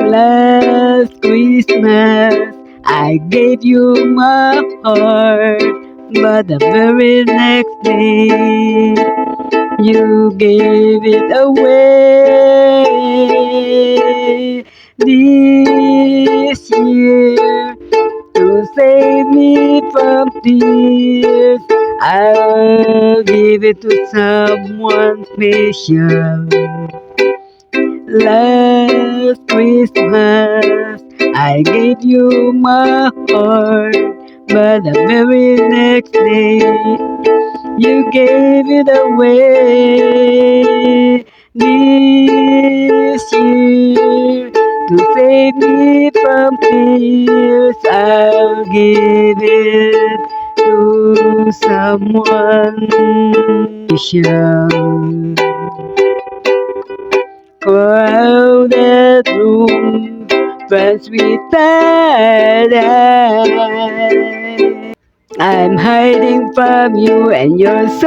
Last Christmas, I gave you my heart, but the very next day, you gave it away. This year, to save me from tears, I'll give it to someone special. Last Christmas, I gave you my heart, but the very next day, you gave it away. This year, to save me from tears, I'll give it to someone special. Crowded room, friends with I'm hiding from you and you're so